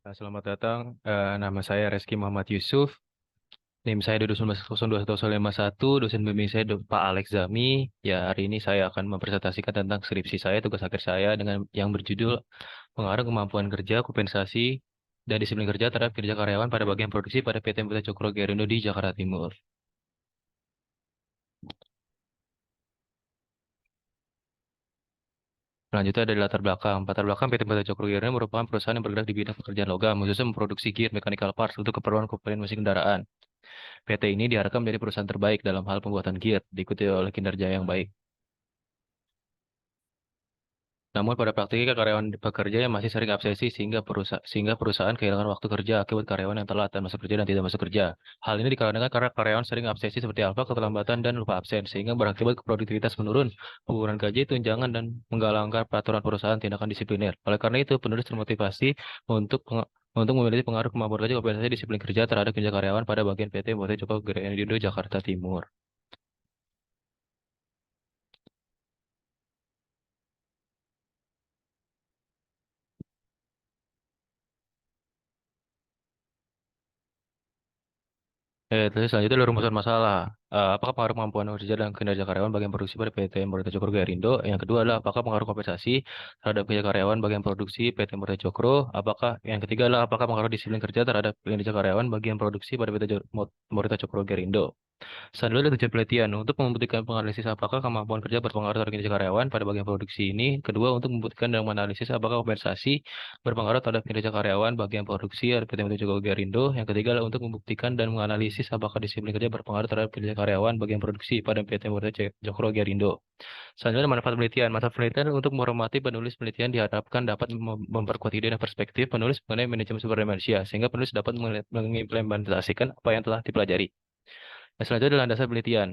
Selamat datang. Nama saya Reski Muhammad Yusuf. NIM saya 2190251. Dosen bimbing saya Pak Alex Zami. Ya, hari ini saya akan mempresentasikan tentang skripsi saya, tugas akhir saya dengan yang berjudul Pengaruh Kemampuan Kerja, Kompensasi, dan Disiplin Kerja terhadap Kerja Karyawan pada Bagian Produksi pada PT Murta Cokro Gerindo di Jakarta Timur. Selanjutnya ada latar belakang. Latar belakang PT Murta Cokro Gerindo merupakan perusahaan yang bergerak di bidang pekerjaan logam, khususnya memproduksi gear mechanical parts untuk keperluan komponen mesin kendaraan. PT ini diharapkan menjadi perusahaan terbaik dalam hal pembuatan gear, diikuti oleh kinerja yang baik. Namun pada praktiknya karyawan pekerja yang masih sering absensi sehingga perusahaan kehilangan waktu kerja akibat karyawan yang telat dan masuk kerja dan tidak masuk kerja. Hal ini dikarenakan karena karyawan sering absensi seperti alfa, keterlambatan, dan lupa absen, sehingga berakibat ke produktivitas menurun, penurunan gaji, tunjangan, dan menggalangkan peraturan perusahaan tindakan disipliner. Oleh karena itu, penulis termotivasi untuk untuk memiliki pengaruh kemampuan kerja kompensasi disiplin kerja terhadap kerja karyawan pada bagian PT Murta Joko Gerindo Jakarta Timur. Terus selanjutnya adalah rumusan masalah. Apakah pengaruh kemampuan kerja dan kinerja karyawan bagian produksi pada PT Murta Cokro Gerindo? Yang kedua adalah apakah pengaruh kompensasi terhadap kerja karyawan bagian produksi PT Murta Cokro? Yang ketiga adalah apakah pengaruh disiplin kerja terhadap kinerja karyawan bagian produksi pada PT Murta Cokro Gerindo? Selanjutnya ada tujuan penelitian untuk membuktikan penganalisis apakah kemampuan kerja berpengaruh terhadap kinerja karyawan pada bagian produksi ini. Kedua, untuk membuktikan dan menganalisis apakah kompensasi berpengaruh terhadap kinerja karyawan bagian produksi dari PT Mitra Joko Gerindo. Yang ketiga adalah untuk membuktikan dan menganalisis apakah disiplin kerja berpengaruh terhadap kinerja karyawan bagian produksi pada PT Mitra Joko Gerindo. Selanjutnya, manfaat penelitian. Manfaat penelitian untuk menghormati penulis penelitian diharapkan dapat memperkuat ide dan perspektif penulis mengenai manajemen sumber daya manusia, sehingga penulis dapat mengimplementasikan apa yang telah dipelajari. Nah, selanjutnya adalah landasan penelitian.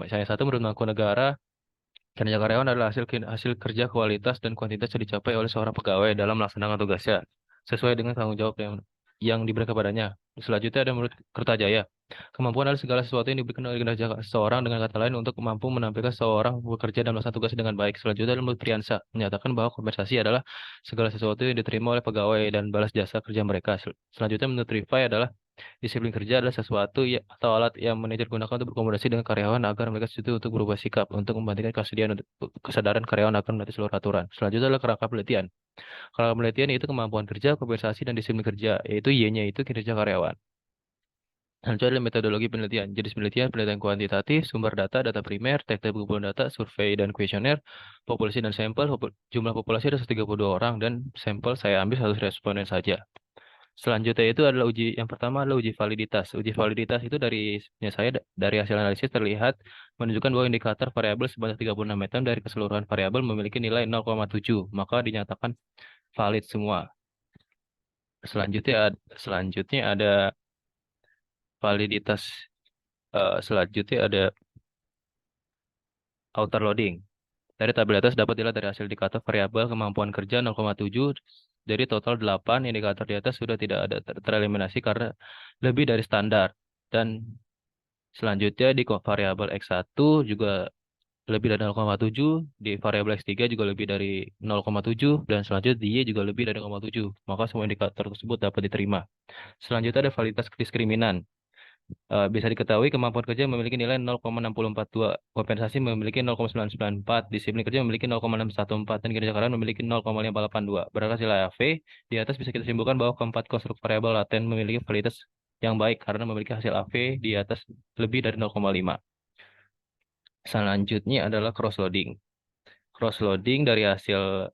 Saya satu menurut Mangku Negara, kinerja karyawan adalah hasil kerja kualitas dan kuantitas yang dicapai oleh seorang pegawai dalam melaksanakan tugasnya sesuai dengan tanggung jawab yang diberikan kepadanya. Selanjutnya ada menurut Kertajaya. Kemampuan adalah segala sesuatu yang diberikan oleh kinerja seseorang, dengan kata lain untuk mampu menampilkan seseorang bekerja dan melaksanakan tugas dengan baik. Selanjutnya ada menurut Priyansa, menyatakan bahwa kompensasi adalah segala sesuatu yang diterima oleh pegawai dan balas jasa kerja mereka. Selanjutnya menurut Rifai adalah disiplin kerja adalah sesuatu atau alat yang manajer gunakan untuk berkomunikasi dengan karyawan agar mereka setuju untuk berubah sikap untuk membandingkan kesadaran karyawan akan menaati seluruh aturan. Selanjutnya adalah kerangka penelitian. Kerangka penelitian itu kemampuan kerja, kompensasi, dan disiplin kerja, yaitu Y-nya itu kinerja karyawan. Selanjutnya adalah metodologi penelitian. Jenis penelitian, penelitian kuantitatif, sumber data, data primer, teknik pengumpulan data, survei dan kuesioner, populasi dan sampel. Jumlah populasi ada 132 orang dan sampel saya ambil 100 responden saja. Selanjutnya itu adalah yang pertama adalah uji validitas. Uji validitas itu dari hasil analisis terlihat menunjukkan bahwa indikator variabel sebanyak 36 item dari keseluruhan variabel memiliki nilai 0,7, maka dinyatakan valid semua. Selanjutnya ada validitas selanjutnya ada outer loading. Dari tabel atas dapat dilihat dari hasil indikator variabel kemampuan kerja 0,7 dari total 8 indikator di atas sudah tidak ada tereliminasi karena lebih dari standar. Dan selanjutnya di variabel X1 juga lebih dari 0,7, di variabel X3 juga lebih dari 0,7, dan selanjutnya di Y juga lebih dari 0,7. Maka semua indikator tersebut dapat diterima. Selanjutnya ada validitas kediskriminan. Bisa diketahui kemampuan kerja memiliki nilai 0,6042, kompensasi memiliki 0,994, disiplin kerja memiliki 0,614, dan kinerja karyawan memiliki 0,582. Berdasarkan hasil AFV, di atas bisa kita simpulkan bahwa keempat konstruk variabel laten memiliki validitas yang baik karena memiliki hasil AV di atas lebih dari 0,5. Selanjutnya adalah cross-loading. Cross-loading dari hasil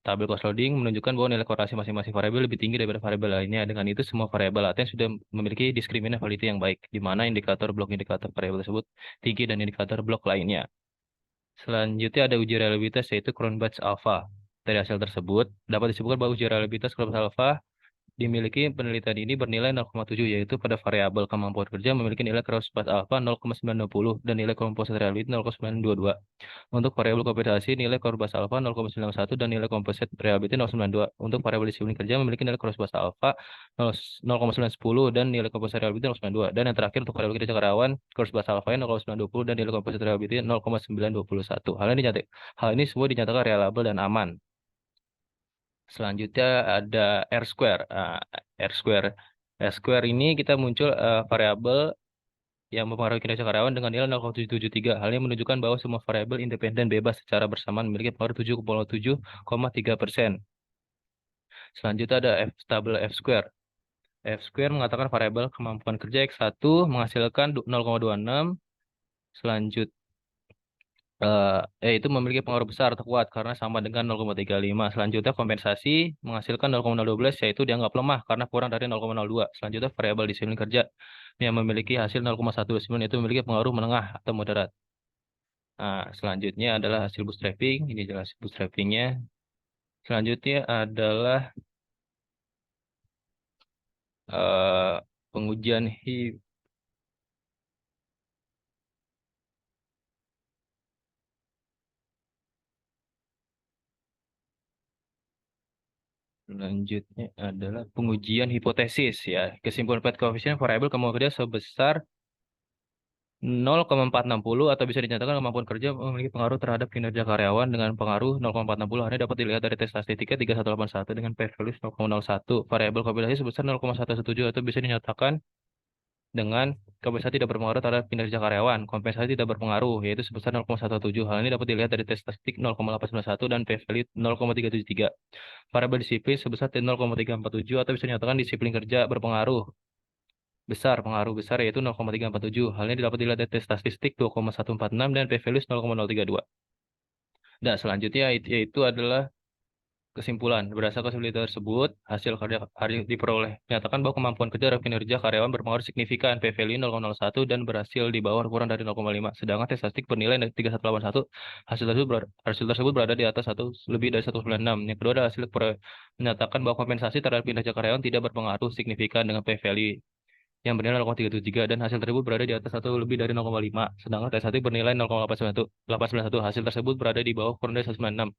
tabel cross-loading menunjukkan bahwa nilai korelasi masing-masing variabel lebih tinggi daripada variabel lainnya. Dengan itu, semua variabel laten sudah memiliki diskriminan validity yang baik, di mana blok indikator variabel tersebut tinggi dan indikator blok lainnya. Selanjutnya ada uji reliabilitas, yaitu Cronbach's alpha. Dari hasil tersebut, dapat disebutkan bahwa uji reliabilitas Cronbach's alpha dimiliki penelitian ini bernilai 0,7, yaitu pada variabel kemampuan kerja memiliki nilai cross-path alpha 0,920 dan nilai composite reliability 0,922. Untuk variabel kompensasi nilai cross-path alpha 0,91 dan nilai composite reliability 0,92. Untuk variabel disiplin kerja memiliki nilai cross-path alpha 0,910 dan nilai composite reliability 0,92. Dan yang terakhir untuk variabel kerja karyawan cross-path alpha 0,920 dan nilai composite reliability 0,921. Hal ini semua dinyatakan reliable dan aman. Selanjutnya ada R square. R square. R square ini kita muncul variabel yang mempengaruhi kinerja karyawan dengan nilai 0,773. Hal ini menunjukkan bahwa semua variabel independen bebas secara bersamaan memiliki pengaruh 7,7,3%. Selanjutnya ada F tabel F square. F square mengatakan variabel kemampuan kerja X1 menghasilkan 0,26. Selanjutnya itu memiliki pengaruh besar atau kuat karena sama dengan 0,35. Selanjutnya kompensasi menghasilkan 0,012 yaitu dianggap lemah karena kurang dari 0,02. Selanjutnya variabel disiplin kerja yang memiliki hasil 0,19 itu memiliki pengaruh menengah atau moderat. Nah, selanjutnya adalah hasil bootstrapping. Ini adalah hasil bootstrappingnya. Selanjutnya adalah pengujian Selanjutnya adalah pengujian hipotesis ya. Kesimpulan PET koefisien variabel kemampuan kerja sebesar 0,460 atau bisa dinyatakan kemampuan kerja memiliki pengaruh terhadap kinerja karyawan dengan pengaruh 0,460. Hanya dapat dilihat dari tes statistika 3181 dengan p-value 0,01. Variabel kompensasi sebesar 0,117 atau bisa dinyatakan dengan kompensasi tidak berpengaruh terhadap kinerja karyawan. Kompensasi tidak berpengaruh, yaitu sebesar 0,17. Hal ini dapat dilihat dari tes statistik 0,891 dan p-value 0,373. Variabel disiplin sebesar 0,347 atau bisa dinyatakan disiplin kerja berpengaruh pengaruh besar yaitu 0,347. Hal ini dapat dilihat dari tes statistik 2,146 dan p-value 0,032. Nah, selanjutnya yaitu adalah kesimpulan. Berdasarkan kesimpulan tersebut, hasil kerja diperoleh menyatakan bahwa kemampuan kerja dan kinerja karyawan berpengaruh signifikan, p-value 0,01 dan berhasil di bawah kurang dari 0,5. Sedangkan tes statistik bernilai 3181, hasil tersebut berada di atas lebih dari 196. Yang kedua adalah hasil menyatakan bahwa kompensasi terhadap kinerja karyawan tidak berpengaruh signifikan dengan p-value yang bernilai 0,373 dan hasil tersebut berada di atas atau lebih dari 0,5. Sedangkan tes statistik bernilai 0,891. Hasil tersebut berada di bawah kurang dari 196.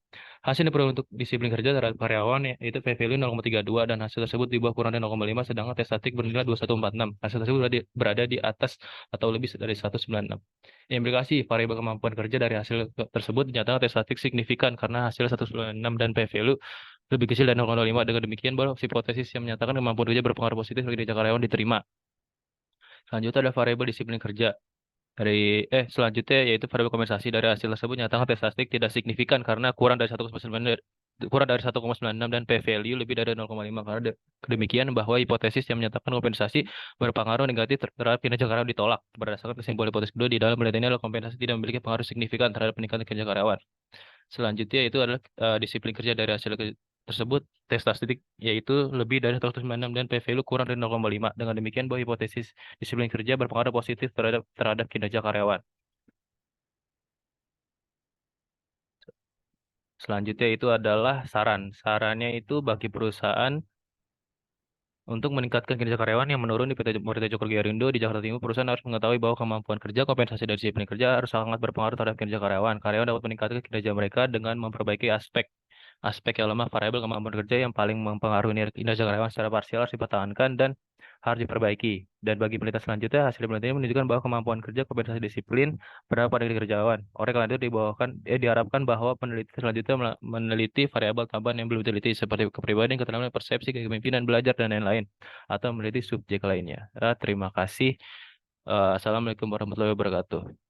Hasil yang perlu untuk disiplin kerja terhadap karyawan yaitu p-value 0,32 dan hasil tersebut di bawah kurang dari 0,5. Sedangkan tes statistik bernilai 2146. Hasil tersebut berada di atas atau lebih dari 196. Implikasi variabel kemampuan kerja dari hasil tersebut dinyatakan tes statistik signifikan karena hasil 196 dan p-value lebih kecil dari 0,05. Dengan demikian, bahwa hipotesis yang menyatakan kemampuan kerja berpengaruh positif bagi kinerja karyawan diterima. Selanjutnya ada variabel disiplin kerja. Selanjutnya yaitu variabel kompensasi dari hasil tersebut nyatakan tes statistik tidak signifikan karena kurang dari 1,96 dan p-value lebih dari 0,5. Karena demikian bahwa hipotesis yang menyatakan kompensasi berpengaruh negatif terhadap kinerja karyawan ditolak. Berdasarkan kesimpulan hipotesis kedua di dalam penelitian ini adalah kompensasi tidak memiliki pengaruh signifikan terhadap peningkatan kinerja karyawan. Selanjutnya itu adalah disiplin kerja dari hasil tersebut tes statistik yaitu lebih dari 196 dan p-value kurang dari 0,5. Dengan demikian bahwa hipotesis disiplin kerja berpengaruh positif terhadap kinerja karyawan. Selanjutnya itu adalah saran. Sarannya itu bagi perusahaan untuk meningkatkan kinerja karyawan yang menurun di PT Morita Joko Gerindo di Jakarta Timur, perusahaan harus mengetahui bahwa kemampuan kerja, kompensasi dan disiplin kerja harus sangat berpengaruh terhadap kinerja karyawan. Karyawan dapat meningkatkan kinerja mereka dengan memperbaiki aspek yang lemah. Variabel kemampuan kerja yang paling mempengaruhi kinerja karyawan secara parsial harus dipertahankan dan harus diperbaiki. Dan bagi penelitian selanjutnya, hasil penelitian menunjukkan bahwa kemampuan kerja, kompensasi disiplin berapa pada kerjawan. Oleh karena itu diharapkan bahwa peneliti selanjutnya meneliti variabel tambahan yang belum diteliti seperti kepribadian, keterampilan, persepsi, kepemimpinan, belajar dan lain-lain atau meneliti subjek lainnya. Terima kasih. Assalamualaikum warahmatullahi wabarakatuh.